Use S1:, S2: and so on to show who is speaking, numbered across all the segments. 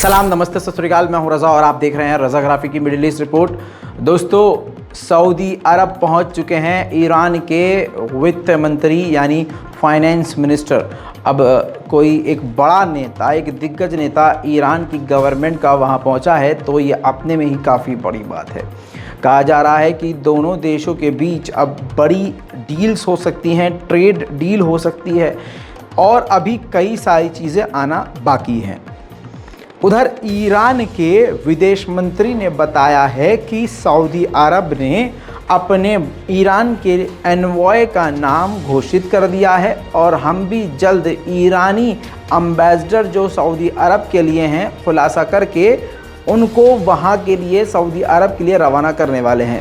S1: सलाम, नमस्ते, सत श्री अकाल। मैं हूं रज़ा और आप देख रहे हैं रज़ाग्राफी की मिडिल ईस्ट रिपोर्ट। दोस्तों, सऊदी अरब पहुंच चुके हैं ईरान के वित्त मंत्री यानी फाइनेंस मिनिस्टर। अब कोई एक बड़ा नेता, एक दिग्गज नेता ईरान की गवर्नमेंट का वहां पहुंचा है तो ये अपने में ही काफ़ी बड़ी बात है। कहा जा रहा है कि दोनों देशों के बीच अब बड़ी डील्स हो सकती हैं, ट्रेड डील हो सकती है और अभी कई सारी चीज़ें आना बाकी हैं। उधर ईरान के विदेश मंत्री ने बताया है कि सऊदी अरब ने अपने ईरान के एनवॉय का नाम घोषित कर दिया है और हम भी जल्द ईरानी एम्बेसडर जो सऊदी अरब के लिए हैं खुलासा करके उनको वहां के लिए सऊदी अरब के लिए रवाना करने वाले हैं।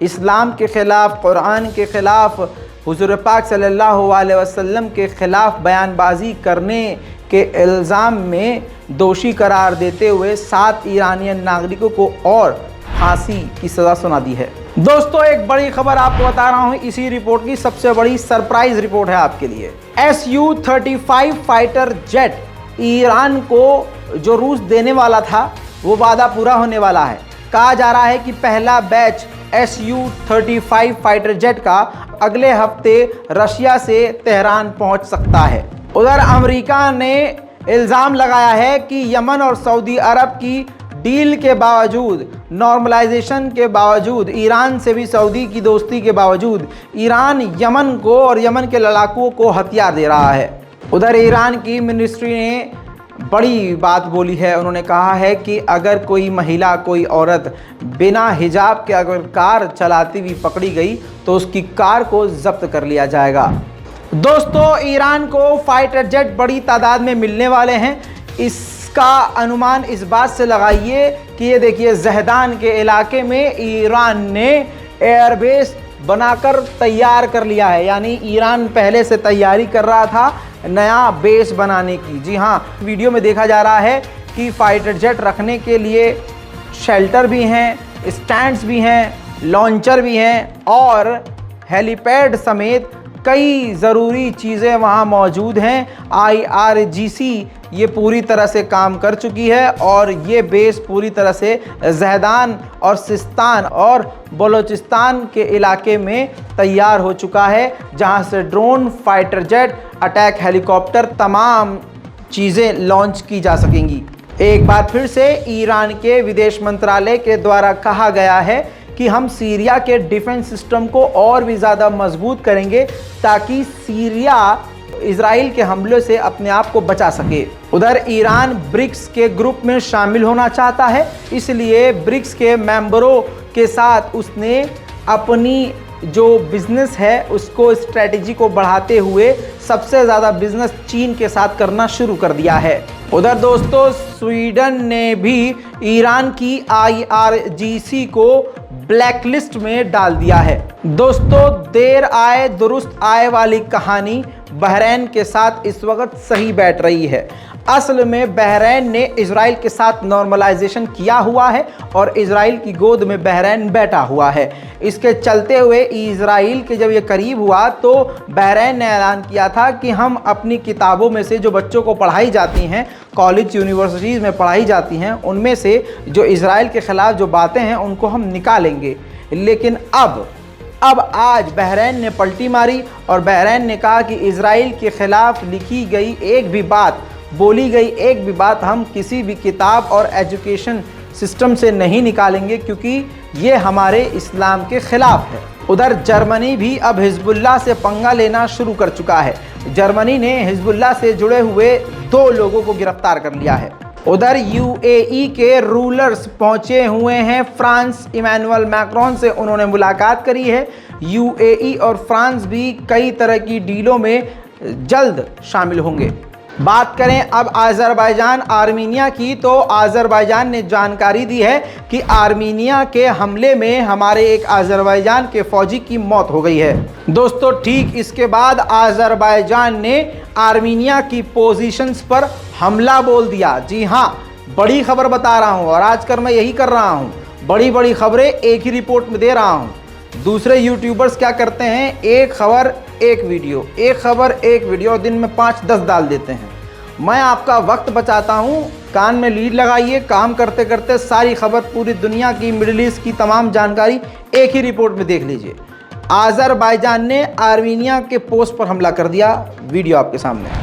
S1: इस्लाम के ख़िलाफ़, कुरान के ख़िलाफ़, हुज़ूर पाक सल्लल्लाहु अलैहि वसल्लम के ख़िलाफ़ बयानबाजी करने के इल्ज़ाम में दोषी करार देते हुए 7 ईरानी नागरिकों को और फांसी की सज़ा सुना दी है। दोस्तों, एक बड़ी खबर आपको बता रहा हूँ, इसी रिपोर्ट की सबसे बड़ी सरप्राइज़ रिपोर्ट है आपके लिए। Su-35 फाइटर जेट ईरान को जो रूस देने वाला था वो वादा पूरा होने वाला है। कहा जा रहा है कि पहला बैच Su-35 फाइटर जेट का अगले हफ्ते रशिया से तेहरान पहुंच सकता है। उधर अमेरिका ने इल्ज़ाम लगाया है कि यमन और सऊदी अरब की डील के बावजूद, नॉर्मलाइजेशन के बावजूद, ईरान से भी सऊदी की दोस्ती के बावजूद ईरान यमन को और यमन के लड़ाकुओं को हथियार दे रहा है। उधर ईरान की मिनिस्ट्री ने बड़ी बात बोली है। उन्होंने कहा है कि अगर कोई महिला, कोई औरत बिना हिजाब के अगर कार चलाती हुई पकड़ी गई तो उसकी कार को जब्त कर लिया जाएगा। दोस्तों, ईरान को फाइटर जेट बड़ी तादाद में मिलने वाले हैं। इसका अनुमान इस बात से लगाइए कि ये देखिए, जहदान के इलाके में ईरान ने एयरबेस बनाकर तैयार कर लिया है। यानी ईरान पहले से तैयारी कर रहा था नया बेस बनाने की। जी हाँ, वीडियो में देखा जा रहा है कि फाइटर जेट रखने के लिए शेल्टर भी हैं, स्टैंड्स भी हैं, लॉन्चर भी हैं और हेलीपैड समेत कई ज़रूरी चीज़ें वहाँ मौजूद हैं। IRGC ये पूरी तरह से काम कर चुकी है और ये बेस पूरी तरह से जहदान और सिस्तान और बलोचिस्तान के इलाके में तैयार हो चुका है, जहाँ से drone, fighter jet, attack helicopter, तमाम चीज़ें लॉन्च की जा सकेंगी। एक बार फिर से ईरान के विदेश मंत्रालय के द्वारा कहा गया है कि हम सीरिया के डिफेंस सिस्टम को और भी ज़्यादा मजबूत करेंगे ताकि सीरिया इजराइल के हमले से अपने आप को बचा सके। उधर ईरान ब्रिक्स के ग्रुप में शामिल होना चाहता है, इसलिए ब्रिक्स के मेंबरों के साथ उसने अपनी जो बिज़नेस है उसको, स्ट्रेटजी को बढ़ाते हुए सबसे ज़्यादा बिज़नेस चीन के साथ करना शुरू कर दिया है। उधर दोस्तों, स्वीडन ने भी ईरान की IRGC को ब्लैकलिस्ट में डाल दिया है। दोस्तों, देर आए दुरुस्त आए वाली कहानी बहरीन के साथ इस वक्त सही बैठ रही है। असल में बहरीन ने इजराइल के साथ नॉर्मलाइजेशन किया हुआ है और इजराइल की गोद में बहरीन बैठा हुआ है। इसके चलते हुए इजराइल के जब ये करीब हुआ तो बहरीन ने ऐलान किया था कि हम अपनी किताबों में से जो बच्चों को पढ़ाई जाती हैं, कॉलेज यूनिवर्सिटीज़ में पढ़ाई जाती हैं, उनमें से जो इजराइल के ख़िलाफ़ जो बातें हैं उनको हम निकालेंगे। लेकिन अब आज बहरीन ने पलटी मारी और बहरीन ने कहा कि इजराइल के ख़िलाफ़ लिखी गई एक भी बात, बोली गई एक भी बात हम किसी भी किताब और एजुकेशन सिस्टम से नहीं निकालेंगे क्योंकि ये हमारे इस्लाम के ख़िलाफ़ है। उधर जर्मनी भी अब हिजबुल्लाह से पंगा लेना शुरू कर चुका है। जर्मनी ने हिजबुल्लाह से जुड़े हुए 2 लोगों को गिरफ्तार कर लिया है। उधर UAE के रूलर्स पहुंचे हुए हैं फ्रांस। इमैनुअल मैक्रोन से उन्होंने मुलाकात करी है। UAE और फ्रांस भी कई तरह की डीलों में जल्द शामिल होंगे। बात करें अब आज़रबाईजान आर्मीनिया की, तो आज़रबाईजान ने जानकारी दी है कि आर्मीनिया के हमले में हमारे एक आज़रबाईजान के फौजी की मौत हो गई है। दोस्तों ठीक इसके बाद आज़रबाईजान ने आर्मीनिया की पोजीशंस पर हमला बोल दिया। जी हाँ, बड़ी खबर बता रहा हूँ और आजकल मैं यही कर रहा हूँ, बड़ी बड़ी खबरें एक ही रिपोर्ट में दे रहा हूँ। दूसरे यूट्यूबर्स क्या करते हैं, एक खबर एक वीडियो, एक खबर एक वीडियो, दिन में 5-10 डाल देते हैं। मैं आपका वक्त बचाता हूँ, कान में लीड लगाइए, काम करते करते सारी खबर पूरी दुनिया की, मिडिल ईस्ट की तमाम जानकारी एक ही रिपोर्ट में देख लीजिए। आज़रबाईजान ने आर्मीनिया के पोस्ट पर हमला कर दिया, वीडियो आपके सामने है।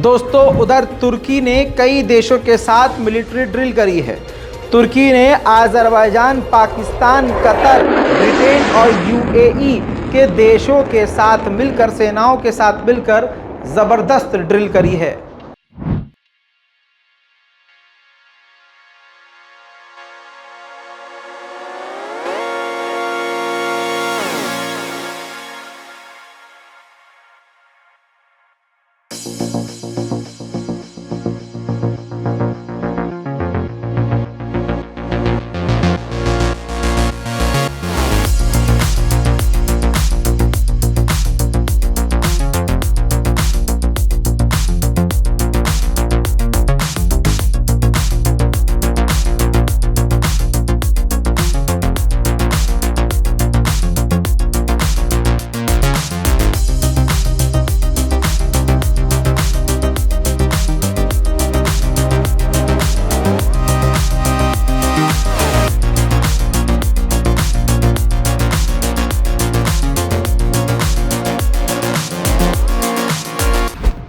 S1: दोस्तों उधर तुर्की ने कई देशों के साथ मिलिट्री ड्रिल करी है। तुर्की ने आज़रबाईजान, पाकिस्तान, कतर, ब्रिटेन और यूएई के देशों के साथ मिलकर, सेनाओं के साथ मिलकर ज़बरदस्त ड्रिल करी है।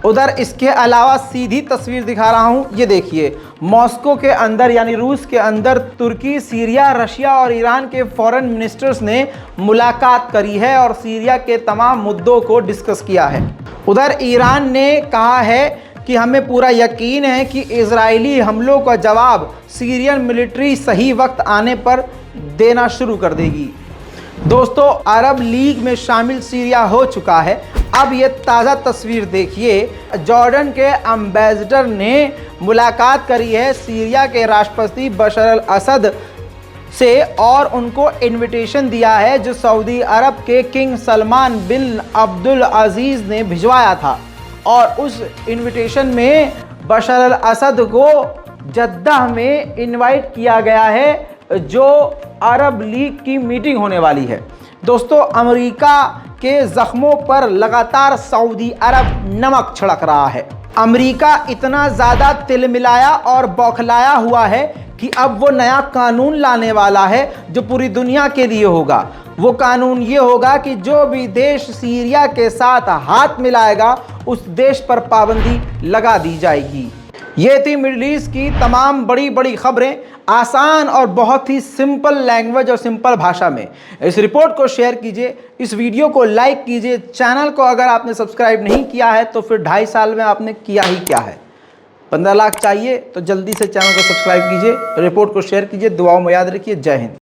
S1: उधर इसके अलावा सीधी तस्वीर दिखा रहा हूँ, ये देखिए, मॉस्को के अंदर यानी रूस के अंदर तुर्की, सीरिया, रशिया और ईरान के फॉरेन मिनिस्टर्स ने मुलाकात करी है और सीरिया के तमाम मुद्दों को डिस्कस किया है। उधर ईरान ने कहा है कि हमें पूरा यकीन है कि इजरायली हमलों का जवाब सीरियन मिलिट्री सही वक्त आने पर देना शुरू कर देगी। दोस्तों अरब लीग में शामिल सीरिया हो चुका है। अब ये ताज़ा तस्वीर देखिए, जॉर्डन के एम्बेसडर ने मुलाकात करी है सीरिया के राष्ट्रपति बशर अल असद से और उनको इनविटेशन दिया है जो सऊदी अरब के किंग सलमान बिन अब्दुल अजीज़ ने भिजवाया था। और उस इनविटेशन में बशर अल असद को जद्दा में इनवाइट किया गया है जो अरब लीग की मीटिंग होने वाली है। दोस्तों अमेरिका के ज़ख्मों पर लगातार सऊदी अरब नमक छिड़क रहा है। अमेरिका इतना ज़्यादा तिलमिलाया और बौखलाया हुआ है कि अब वो नया कानून लाने वाला है जो पूरी दुनिया के लिए होगा। वो कानून ये होगा कि जो भी देश सीरिया के साथ हाथ मिलाएगा उस देश पर पाबंदी लगा दी जाएगी। ये थी मिडिल ईस्ट की तमाम बड़ी बड़ी खबरें आसान और बहुत ही सिंपल लैंग्वेज और सिंपल भाषा में। इस रिपोर्ट को शेयर कीजिए, इस वीडियो को लाइक कीजिए, चैनल को अगर आपने सब्सक्राइब नहीं किया है तो फिर 2.5 साल में आपने किया ही क्या है। 15 लाख चाहिए तो जल्दी से चैनल को सब्सक्राइब कीजिए, रिपोर्ट को शेयर कीजिए, दुआओं में याद रखिए। जय हिंद।